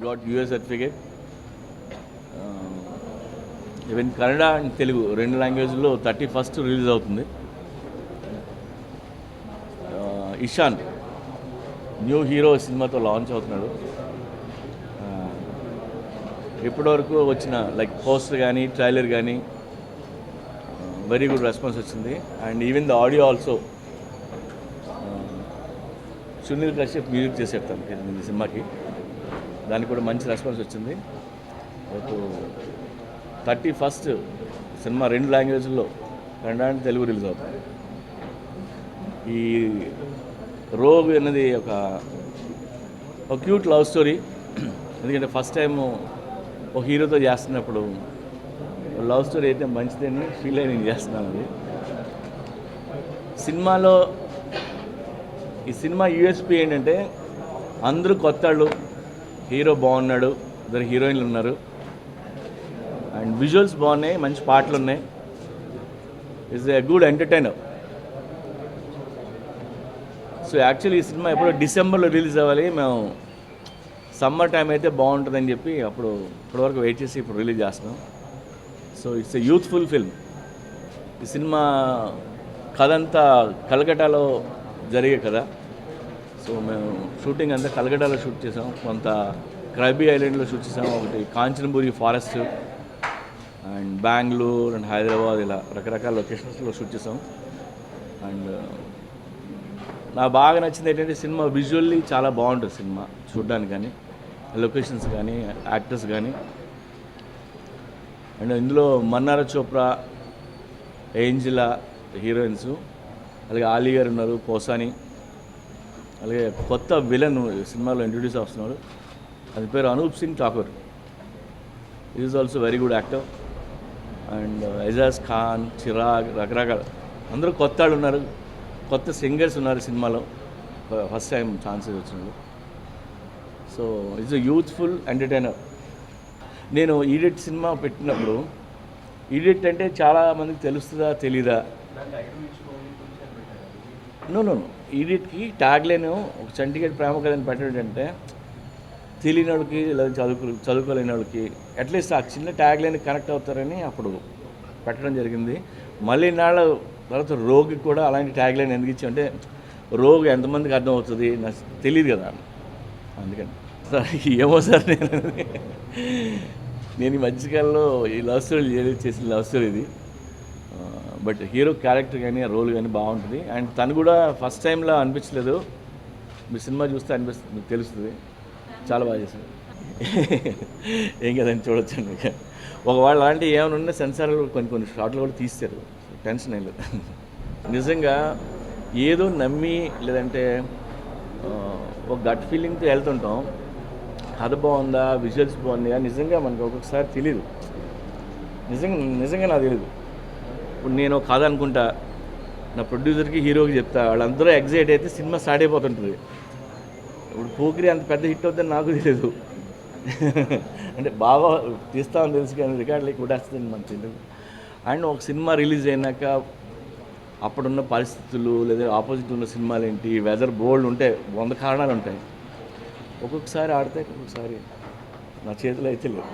got US certificate. Even Kannada and Telugu రెండు లాంగ్వేజ్లో 31st release అవుతుంది. ఇషాన్ న్యూ హీరో సినిమాతో లాంచ్ అవుతున్నాడు. ఇప్పటివరకు వచ్చిన లైక్ పోస్టర్ కానీ ట్రైలర్ కానీ వెరీ గుడ్ రెస్పాన్స్ వచ్చింది. And even the audio also Sunil Kashyap music చేశాడు తనకి ఈ సినిమాకి. దానికి కూడా మంచి రెస్పాన్స్ వచ్చింది. రేపు 31st సినిమా రెండు లాంగ్వేజ్లో కన్నడ అండ్ తెలుగు రిలీజ్ అవుతుంది. ఈ రోగ్ అనేది ఒక క్యూట్ లవ్ స్టోరీ. ఎందుకంటే ఫస్ట్ టైం ఒక హీరోతో చేస్తున్నప్పుడు లవ్ స్టోరీ అయితే మంచిదని ఫీల్ అయి నేను చేస్తున్నాను. అది సినిమాలో ఈ సినిమా యూఎస్పీ ఏంటంటే అందరూ కొత్త వాళ్ళు, హీరో బాగున్నాడు, ఇద్దరు హీరోయిన్లు ఉన్నారు, అండ్ విజువల్స్ బాగున్నాయి, మంచి పాటలు ఉన్నాయి. It's a good entertainer. So actually ఈ సినిమా ఎప్పుడో డిసెంబర్లో రిలీజ్ అవ్వాలి. మేము సమ్మర్ టైం అయితే బాగుంటుందని చెప్పి ఇప్పటివరకు వెయిట్ చేసి ఇప్పుడు రిలీజ్ చేస్తున్నాం. So it's a youthful film. ఈ సినిమా కథ అంతా కలకటాలో జరిగే కదా. సో మేము షూటింగ్ అంతా కలకటాలో షూట్ చేసాం, కొంత క్రైబీ ఐలాండ్లో షూట్ చేసాం, ఒకటి Kanchanaburi forest and Bengaluru and Hyderabad, ఇలా రకరకాల లొకేషన్స్లో షూట్ చేసాం. అండ్ నాకు బాగా నచ్చింది ఏంటంటే సినిమా విజువల్లీ చాలా బాగుంటుంది. సినిమా చూడడానికి కానీ, లొకేషన్స్ కానీ, యాక్టర్స్ కానీ. అండ్ ఇందులో మన్నారా చోప్రా, ఏంజిలా హీరోయిన్స్, అలాగే ఆలీ గారు ఉన్నారు, పోసాని, అలాగే కొత్త విలన్ సినిమాలో ఇంట్రడ్యూస్ అవుతున్నాడు, అది పేరు Anoop Singh Thakur. Is also very good actor. And Ejaz Khan, Chirag, రకరకాల అందరూ కొత్త వాళ్ళు ఉన్నారు, కొత్త సింగర్స్ ఉన్నారు సినిమాలో. ఫస్ట్ టైం ఛాన్సెస్ వచ్చినాడు. So it's a youthful entertainer. నేను ఈడిట్ సినిమా పెట్టినప్పుడు, ఈడిట్ అంటే చాలామందికి తెలుస్తుందా తెలీదా? నో ఈడిట్కి ట్యాగ్ లైన్ ఒక చంటిగడ్ ప్రేమ కథని పెట్టడం అంటే తెలియని వాళ్ళకి లేదా చదువుకోలేని వాళ్ళకి అట్లీస్ట్ ఆ చిన్న ట్యాగ్ లైన్ కనెక్ట్ అవుతారని అప్పుడు పెట్టడం జరిగింది. మళ్ళీ నాళ్ళ తర్వాత రోగ్కి కూడా అలాంటి ట్యాగ్ లైన్ ఎందుకు ఇచ్చి అంటే రోగ్ ఎంతమందికి అర్థం అవుతుంది నాకు తెలియదు కదా, అందుకని. సార్ ఏమో సార్, నేను ఈ మధ్యకాలంలో ఈ లవ్ స్టోరీ చేసిన లవ్ స్టోరీ ఇది. బట్ హీరో క్యారెక్టర్ కానీ ఆ రోల్ కానీ బాగుంటుంది. అండ్ తను కూడా ఫస్ట్ టైంలో అనిపించలేదు, మీ సినిమా చూస్తే అనిపిస్తుంది, మీకు తెలుస్తుంది. చాలా బాగా చేశారు. ఏం కదండి, చూడొచ్చండి. ఒకవేళ అలాంటి ఏమైనా ఉన్నా సెన్సార్లు కొన్ని షార్ట్లు కూడా తీస్తారు, టెన్షన్ ఏం లేదు. నిజంగా ఏదో నమ్మి లేదంటే ఒక గట్ ఫీలింగ్తో వెళ్తుంటాం, కథ బాగుందా, విజువల్స్ బాగుందా, నిజంగా మనకు ఒక్కొక్కసారి తెలియదు. నిజంగా నాకు తెలియదు. ఇప్పుడు నేను కథ అనుకుంటా, నా ప్రొడ్యూసర్కి హీరోకి చెప్తా, వాళ్ళందరూ ఎగ్జైట్ అయితే సినిమా స్టార్ట్ అయిపోతుంటుంది. ఇప్పుడు పోకిరి అంత పెద్ద హిట్ అవుతుందని నాకు తెలియదు. అంటే బాగా తీస్తామని తెలుసు కానీ రికార్డులకి కూడా వస్తుంది మనకు తెలియదు. అండ్ ఒక సినిమా రిలీజ్ అయినాక అప్పుడున్న పరిస్థితులు లేదా ఆపోజిట్ ఉన్న సినిమాలు ఏంటి, వెదర్ బోల్డ్ ఉంటాయి, 100 కారణాలు ఉంటాయి. ఒక్కొక్కసారి ఆడితే ఒక్కొక్కసారి నా చేతిలో అయితే లేదు.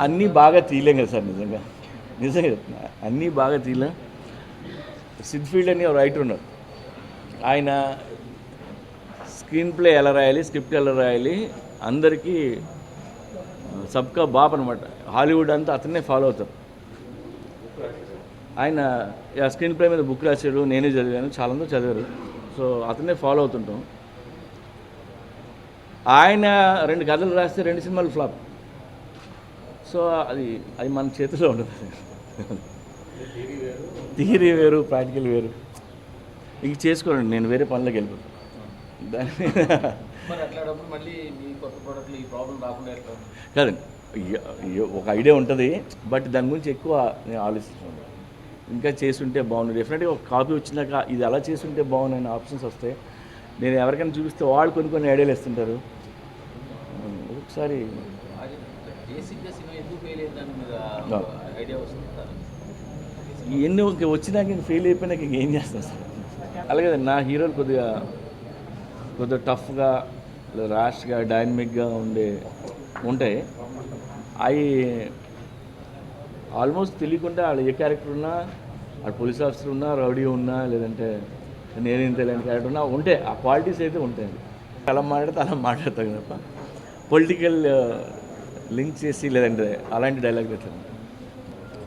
అన్నీ బాగా తీయలేం కదా సార్, నిజంగా చెప్తున్నా, అన్నీ బాగా తీయలేం. సిద్ఫీల్డ్ అని ఒక రైటర్ ఉన్నారు, ఆయన స్క్రీన్ ప్లే ఎలా రాయాలి, స్క్రిప్ట్ ఎలా రాయాలి, అందరికీ సబ్కా బాప్ అనమాట. హాలీవుడ్ అంతా అతన్నే ఫాలో అవుతారు. ఆయన స్క్రీన్ ప్లే మీద బుక్ రాశాడు, నేనే చదివాను, చాలామంది చదివారు. సో అతన్నే ఫాలో అవుతుంటాం. ఆయన 2 కథలు రాస్తే 2 సినిమాలు ఫ్లాప్. సో అది మన చేతిలో ఉండదు. థియరీ వేరు, ప్రాక్టికల్ వేరు. ఇంక చేసుకోండి, నేను వేరే పనులకు వెళ్ళిపోతాను. కాదండి, ఒక ఐడియా ఉంటుంది, బట్ దాని గురించి ఎక్కువ నేను ఆలోచిస్తున్నాను. ఇంకా చేస్తుంటే బాగుంది, డెఫినెట్గా ఒక కాపీ వచ్చినాక ఇది అలా చేస్తుంటే బాగున్నాయి ఆప్షన్స్ వస్తాయి. నేను ఎవరికైనా చూపిస్తే వాళ్ళు కొన్ని ఐడియాలు ఇస్తుంటారు. ఒకసారి ఎన్ని వచ్చినాక ఇంక ఫెయిల్ అయిపోయినాక ఇంకేం చేస్తాను సార్. అలాగే నా హీరోలు కొద్దిగా టఫ్గా, ర్యాష్గా, డైనమిక్గా ఉండే ఉంటాయి. అవి ఆల్మోస్ట్ తెలియకుండా వాళ్ళు ఏ క్యారెక్టర్ ఉన్నా, వాళ్ళు పోలీస్ ఆఫీసర్ ఉన్నా, రౌడీ ఉన్నా, లేదంటే నేనేం తెలియని క్యారెక్టర్ ఉన్నా ఉంటాయి. ఆ క్వాలిటీస్ అయితే ఉంటాయండి. అలా మాట్లాడితే అలా మాట్లాడతాను తప్ప పొలిటికల్ లింక్ చేసి లేదంటే అలాంటి డైలాగ్ అయితే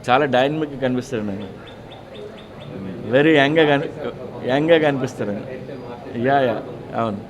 చాలా డైనమిక్గా కనిపిస్తాడు నాకు. వెరీ యంగ్గా కనిపిస్తాడు. యా అవును.